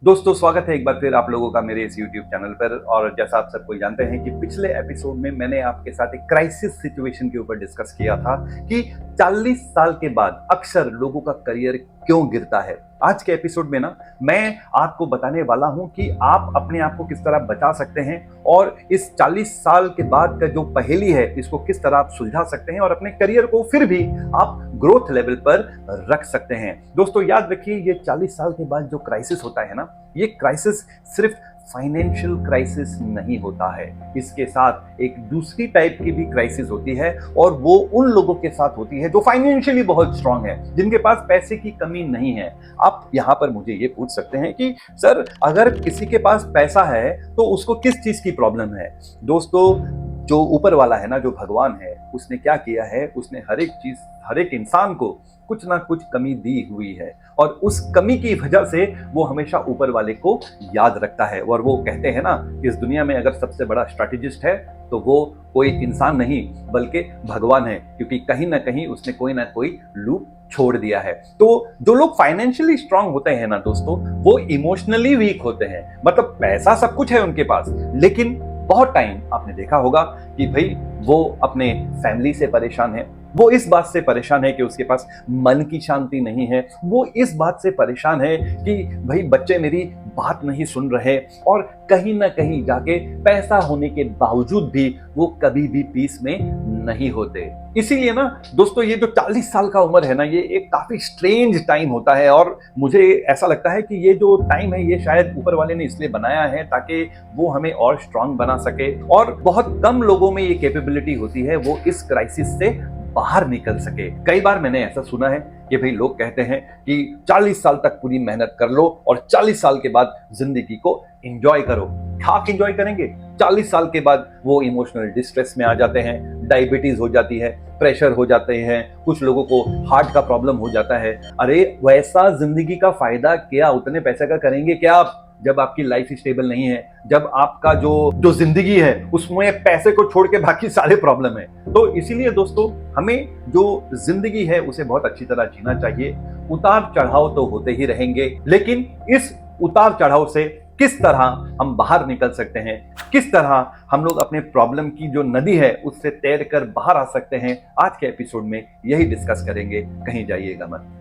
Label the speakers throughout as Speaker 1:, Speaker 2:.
Speaker 1: दोस्तों स्वागत है एक बार फिर आप लोगों का मेरे इस YouTube चैनल पर। और जैसा आप सबको जानते हैं कि पिछले एपिसोड में मैंने आपके साथ एक क्राइसिस सिचुएशन के ऊपर डिस्कस किया था कि 40 साल के बाद अक्सर लोगों का करियर क्यों गिरता है। आज के एपिसोड में ना मैं आपको बताने वाला हूं कि आप अपने आप को किस तरह बचा सकते हैं और इस 40 साल के बाद का जो पहेली है इसको किस तरह आप सुलझा सकते हैं और अपने करियर को फिर भी आप ग्रोथ लेवल पर रख सकते हैं। दोस्तों याद रखिए, ये 40 साल के बाद जो क्राइसिस होता है ना, ये क्राइसिस सिर्फ फाइनेंशियल क्राइसिस नहीं होता है, इसके साथ एक दूसरी टाइप की भी क्राइसिस होती है और वो उन लोगों के साथ होती है जो फाइनेंशियली बहुत स्ट्रांग है, जिनके पास पैसे की कमी नहीं है। आप यहाँ पर मुझे ये पूछ सकते हैं कि सर अगर किसी के पास पैसा है तो उसको किस चीज की प्रॉब्लम है। दोस्तों जो ऊपर वाला है ना, जो भगवान है, उसने क्या किया है, उसने हर एक चीज हर एक इंसान को कुछ ना कुछ कमी दी हुई है और उस कमी की वजह से वो हमेशा ऊपर वाले को याद रखता है। और वो कहते हैं ना, इस दुनिया में अगर सबसे बड़ा स्ट्रैटेजिस्ट है तो वो कोई इंसान नहीं बल्कि भगवान है, क्योंकि कहीं ना कहीं उसने कोई ना कोई लूप छोड़ दिया है। तो जो लोग फाइनेंशियली स्ट्रांग होते हैं ना दोस्तों, वो इमोशनली वीक होते हैं। मतलब पैसा सब कुछ है उनके पास, लेकिन बहुत टाइम आपने देखा होगा कि भाई वो अपने फैमिली से परेशान है, वो इस बात से परेशान है कि उसके पास मन की शांति नहीं है, वो इस बात से परेशान है कि भाई बच्चे मेरी बात नहीं सुन रहे, और कहीं ना कहीं जाके पैसा होने के बावजूद भी वो कभी भी पीस में नहीं होते। इसीलिए ना दोस्तों, ये जो 40 साल का उम्र है ना, ये एक काफी स्ट्रेंज टाइम होता है और मुझे ऐसा लगता है कि ये जो टाइम है ये शायद ऊपर वाले ने इसलिए बनाया है ताकि वो हमें और स्ट्रांग बना सके। और बहुत कम लोगों में ये कैपेबिलिटी होती है वो इस क्राइसिस से बाहर निकल सके। कई बार मैंने ऐसा सुना है कि भाई लोग कहते हैं कि 40 साल तक पूरी मेहनत कर लो और 40 साल के बाद जिंदगी को एंजॉय करो। क्या एंजॉय करेंगे? 40 साल के बाद वो इमोशनल डिस्ट्रेस में आ जाते हैं, डायबिटीज हो जाती है, प्रेशर हो जाते हैं, कुछ लोगों को हार्ट का प्रॉब्लम हो जाता है। अरे वैसा जिंदगी का फायदा क्या? उतने पैसे का करेंगे क्या आप जब आपकी लाइफ स्टेबल नहीं है, जब आपका जो जिंदगी है उसमें पैसे को छोड़ के बाकी सारे प्रॉब्लम है। तो इसीलिए दोस्तों हमें जो जिंदगी है उसे बहुत अच्छी तरह जीना चाहिए। उतार चढ़ाव तो होते ही रहेंगे, लेकिन इस उतार चढ़ाव से किस तरह हम बाहर निकल सकते हैं, किस तरह हम लोग अपने प्रॉब्लम की जो नदी है उससे तैर कर बाहर आ सकते हैं, आज के एपिसोड में यही डिस्कस करेंगे। कहीं जाइएगा मत।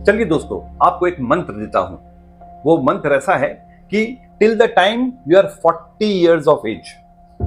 Speaker 1: चलिए दोस्तों, आपको एक मंत्र देता हूं। वो मंत्र ऐसा है कि till the time you are 40 years of age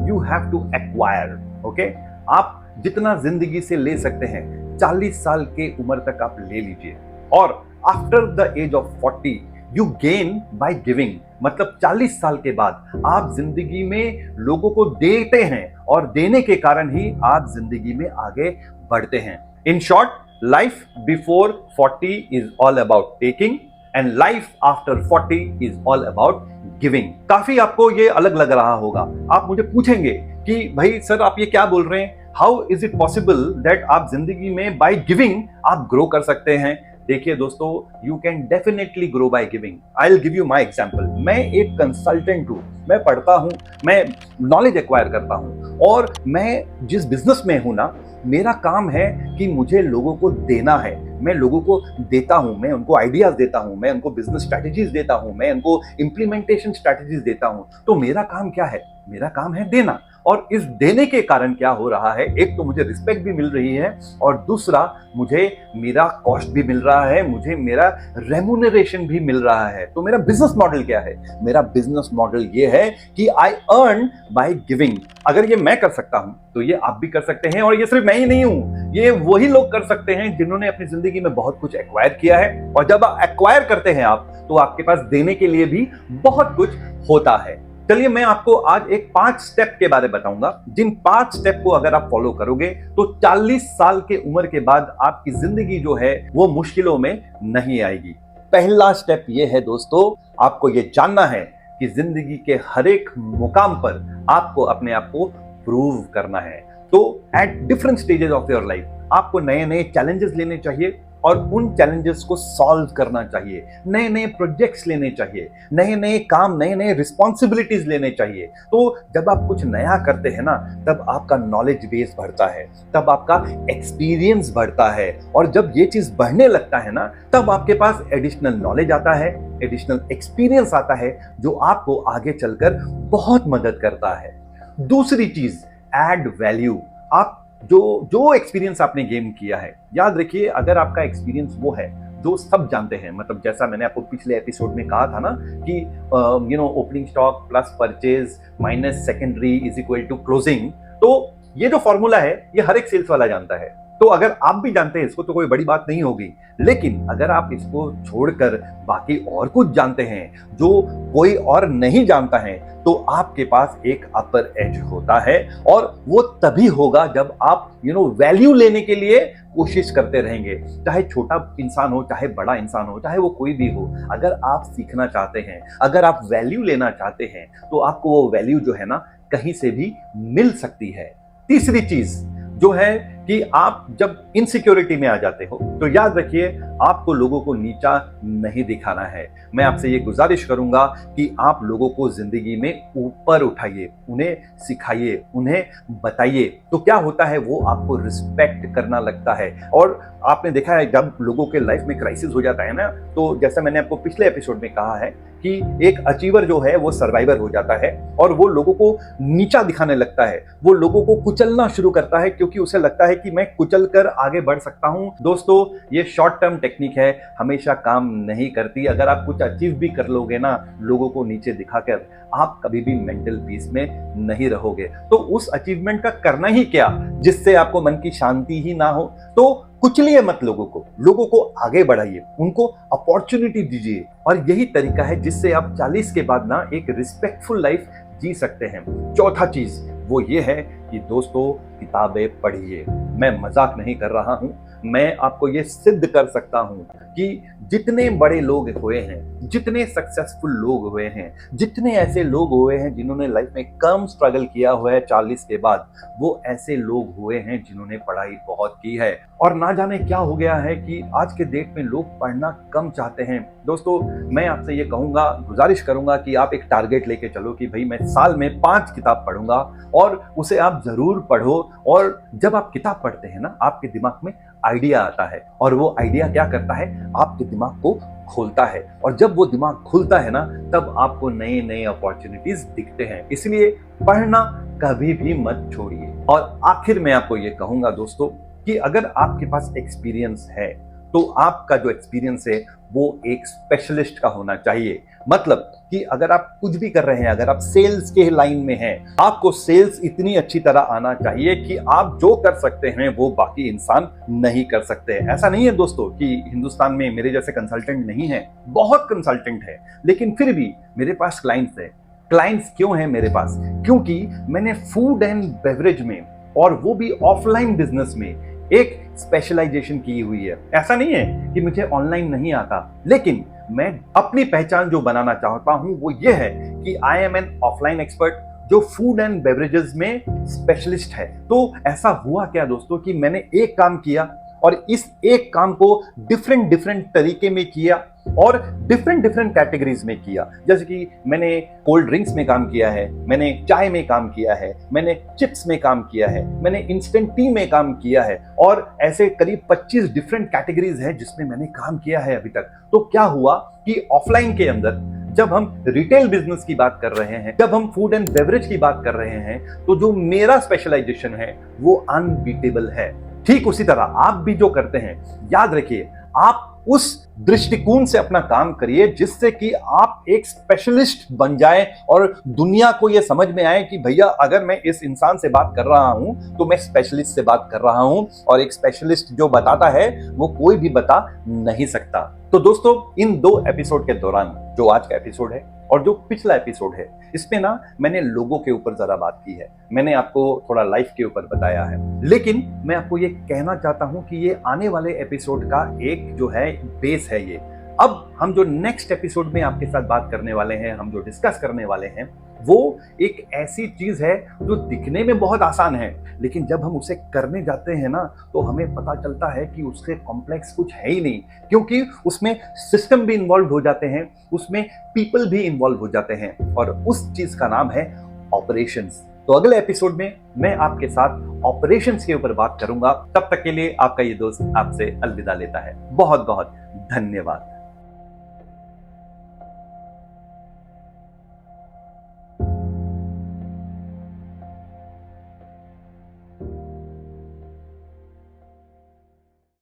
Speaker 1: you have to acquire, okay? आप जितना जिंदगी से ले सकते हैं 40 साल के उम्र तक आप ले लीजिए, और after the age of 40 you gain by giving. मतलब 40 साल के बाद आप जिंदगी में लोगों को देते हैं और देने के कारण ही आप जिंदगी में आगे बढ़ते हैं। In short, life before 40 is all about taking and life after 40 is all about giving। काफी आपको ये अलग लग रहा होगा। आप मुझे पूछेंगे कि भाई सर आप ये क्या बोल रहे हैं, how is it possible that आप जिंदगी में बाय गिविंग आप ग्रो कर सकते हैं। देखिए दोस्तों, you can definitely grow by giving. I will give you my example. मैं एक कंसल्टेंट हूं, मैं पढ़ता हूं, मैं नॉलेज एक्वायर करता हूं, और मैं जिस बिजनेस में हूं ना, मेरा काम है कि मुझे लोगों को देना है। मैं लोगों को देता हूं, मैं उनको आइडियाज देता हूं, मैं उनको बिजनेस स्ट्रैटेजीज देता हूं, मैं उनको इंप्लीमेंटेशन स्ट्रैटेजीज देता हूं। तो मेरा काम क्या है? मेरा काम है देना। और इस देने के कारण क्या हो रहा है, एक तो मुझे रिस्पेक्ट भी मिल रही है और दूसरा मुझे मेरा कॉस्ट भी मिल रहा है, मुझे मेरा रेम्यूनरेशन भी मिल रहा है। तो मेरा बिजनेस मॉडल क्या है? मेरा बिजनेस मॉडल ये है कि आई अर्न बाय गिविंग। अगर ये मैं कर सकता हूं तो ये आप भी कर सकते हैं, और ये सिर्फ मैं ही नहीं हूं, ये वही लोग कर सकते हैं जिन्होंने अपनी जिंदगी में बहुत कुछ एक्वायर किया है। और जब एक्वायर करते हैं आप, तो आपके पास देने के लिए भी बहुत कुछ होता है। चलिए मैं आपको आज एक 5 स्टेप के बारे में बताऊंगा, जिन 5 स्टेप को अगर आप फॉलो करोगे तो 40 साल के उम्र के बाद आपकी जिंदगी जो है वो मुश्किलों में नहीं आएगी। पहला स्टेप ये है दोस्तों, आपको ये जानना है कि जिंदगी के हर एक मुकाम पर आपको अपने आप को प्रूव करना है। तो at different stages of your life आपको नए नए चैलेंजेस लेने चाहिए, और उन चैलेंजेस को सॉल्व करना चाहिए, नए नए प्रोजेक्ट्स लेने चाहिए, नए नए काम, नए नए रिस्पॉन्सिबिलिटीज लेने चाहिए। तो जब आप कुछ नया करते हैं ना, तब आपका नॉलेज बेस बढ़ता है, तब आपका एक्सपीरियंस बढ़ता है, और जब ये चीज बढ़ने लगता है ना, तब आपके पास एडिशनल नॉलेज आता है, एडिशनल एक्सपीरियंस आता है, जो आपको आगे चलकर बहुत मदद करता है। दूसरी चीज, ऐड वैल्यू। आप जो जो एक्सपीरियंस आपने गेन किया है, याद रखिए, अगर आपका एक्सपीरियंस वो है जो सब जानते हैं, मतलब जैसा मैंने आपको पिछले एपिसोड में कहा था ना कि opening stock plus purchase minus secondary is equal to closing, तो ये जो फॉर्मूला है ये हर एक सेल्स वाला जानता है। तो अगर आप भी जानते हैं इसको तो कोई बड़ी बात नहीं होगी, लेकिन अगर आप इसको छोड़कर बाकी और कुछ जानते हैं जो कोई और नहीं जानता है, तो आपके पास एक अपर एज होता है, और वो तभी होगा जब आप वैल्यू लेने के लिए कोशिश करते रहेंगे। चाहे छोटा इंसान हो, चाहे बड़ा इंसान हो, चाहे वो कोई भी हो, अगर आप सीखना चाहते हैं, अगर आप वैल्यू लेना चाहते हैं, तो आपको वो वैल्यू जो है ना कहीं से भी मिल सकती है। तीसरी चीज जो है कि आप जब इनसिक्योरिटी में आ जाते हो, तो याद रखिए, आपको लोगों को नीचा नहीं दिखाना है। मैं आपसे ये गुजारिश करूंगा कि आप लोगों को जिंदगी में ऊपर उठाइए, उन्हें सिखाइए, उन्हें बताइए। तो क्या होता है, वो आपको रिस्पेक्ट करना लगता है। और आपने देखा है, जब लोगों के लाइफ में क्राइसिस हो जाता है ना, तो जैसा मैंने आपको पिछले एपिसोड में कहा है कि एक अचीवर जो है वो सर्वाइवर हो जाता है, और वो लोगों को नीचा दिखाने लगता है, वो लोगों को कुचलना शुरू करता है, क्योंकि उसे लगता है कि मैं कुचल कर आगे बढ़ सकता हूं। दोस्तों, ये शॉर्ट टर्म टेक्निक है, हमेशा काम नहीं करती। अगर आप कुछ अचीव भी कर लोगे ना लोगों को नीचे दिखाकर, आप कभी भी मेंटल पीस में नहीं रहोगे। तो उस अचीवमेंट का करना ही क्या जिससे आपको मन की शांति ही ना हो। तो कुचलिए मत लोगों को आगे बढ़ाइए, उनको अपॉर्चुनिटी दीजिए, और यही तरीका है जिससे आप 40 के बाद ना एक रिस्पेक्टफुल लाइफ जी सकते हैं। चौथा चीज वो ये है कि दोस्तों, किताबें पढ़िए। मैं मजाक नहीं कर रहा हूं, मैं आपको ये सिद्ध कर सकता हूं कि जितने बड़े लोग हुए हैं, जितने सक्सेसफुल लोग हुए हैं, जितने ऐसे लोग हुए हैं जिन्होंने लाइफ में कम स्ट्रगल किया हुआ है 40 के बाद, वो ऐसे लोग हुए हैं जिन्होंने पढ़ाई बहुत की है। और ना जाने क्या हो गया है कि आज के डेट में लोग पढ़ना कम चाहते हैं। दोस्तों, मैं आपसे ये कहूंगा, गुजारिश करूंगा कि आप एक टारगेट लेके चलो कि भाई मैं साल में 5 किताब पढ़ूंगा, और उसे आप जरूर पढ़ो। और जब आप किताब पढ़ते हैं ना, आपके दिमाग में आइडिया आता है, और वो आइडिया क्या करता है, आपके दिमाग को खोलता है, और जब वो दिमाग खुलता है ना, तब आपको नए नए अपॉर्चुनिटीज दिखते हैं। इसलिए पढ़ना कभी भी मत छोड़िए। और आखिर में आपको ये कहूंगा दोस्तों कि अगर आपके पास एक्सपीरियंस है, तो आपका जो एक्सपीरियंस है वो एक स्पेशलिस्ट का होना चाहिए। मतलब कि अगर आप कुछ भी कर रहे हैं, अगर आप सेल्स के लाइन में हैं, आपको सेल्स इतनी अच्छी तरह आना चाहिए कि आप जो कर सकते हैं वो बाकी इंसान नहीं कर सकते। ऐसा नहीं है दोस्तों कि हिंदुस्तान में मेरे जैसे कंसल्टेंट नहीं है, बहुत कंसल्टेंट है, लेकिन फिर भी मेरे पास क्लाइंट्स है। क्लाइंट्स क्यों है मेरे पास? क्योंकि मैंने फूड एंड बेवरेज में, और वो भी ऑफलाइन बिजनेस में, एक स्पेशलाइजेशन की हुई है। ऐसा नहीं है कि मुझे ऑनलाइन नहीं आता, लेकिन मैं अपनी पहचान जो बनाना चाहता हूं वो ये है कि I am an offline expert जो फूड एंड बेवरेजेस में स्पेशलिस्ट है। तो ऐसा हुआ क्या दोस्तों कि मैंने एक काम किया, और इस एक काम को डिफरेंट तरीके में किया, और डिफरेंट कैटेगरीज में किया। जैसे कि मैंने कोल्ड ड्रिंक्स में काम किया है, मैंने चाय में काम किया है, मैंने चिप्स में काम किया है, मैंने इंस्टेंट टी में काम किया है, और ऐसे करीब 25 डिफरेंट कैटेगरीज हैं जिसमें मैंने काम किया है अभी तक। तो क्या हुआ कि ऑफलाइन के अंदर जब हम रिटेल बिजनेस की बात कर रहे हैं, जब हम फूड एंड बेवरेज की बात कर रहे हैं, तो जो मेरा स्पेशलाइजेशन है वो अनबीटेबल है। ठीक उसी तरह आप भी जो करते हैं, याद रखिए, आप उस दृष्टिकोण से अपना काम करिए जिससे कि आप एक स्पेशलिस्ट बन जाए, और दुनिया को यह समझ में आए कि भैया अगर मैं इस इंसान से बात कर रहा हूं तो मैं स्पेशलिस्ट से बात कर रहा हूं, और एक स्पेशलिस्ट जो बताता है वो कोई भी बता नहीं सकता। तो दोस्तों, इन 2 एपिसोड के दौरान, जो आज का एपिसोड है और जो पिछला एपिसोड है, इसमें ना मैंने लोगों के ऊपर ज्यादा बात की है, मैंने आपको थोड़ा लाइफ के ऊपर बताया है। लेकिन मैं आपको ये कहना चाहता हूं कि ये आने वाले एपिसोड का एक जो है बेस है ये। अब हम जो नेक्स्ट एपिसोड में आपके साथ बात करने वाले हैं, हम जो डिस्कस करने वाले हैं, वो एक ऐसी चीज है जो दिखने में बहुत आसान है, लेकिन जब हम उसे करने जाते हैं ना तो हमें पता चलता है कि उससे कॉम्प्लेक्स कुछ है ही नहीं, क्योंकि उसमें सिस्टम भी इन्वॉल्व हो जाते हैं, उसमें पीपल भी इन्वॉल्व हो जाते हैं, और उस चीज का नाम है ऑपरेशंस। तो अगले एपिसोड में मैं आपके साथ ऑपरेशंस के ऊपर बात करूंगा। तब तक के लिए आपका ये दोस्त आपसे अलविदा लेता है। बहुत बहुत धन्यवाद।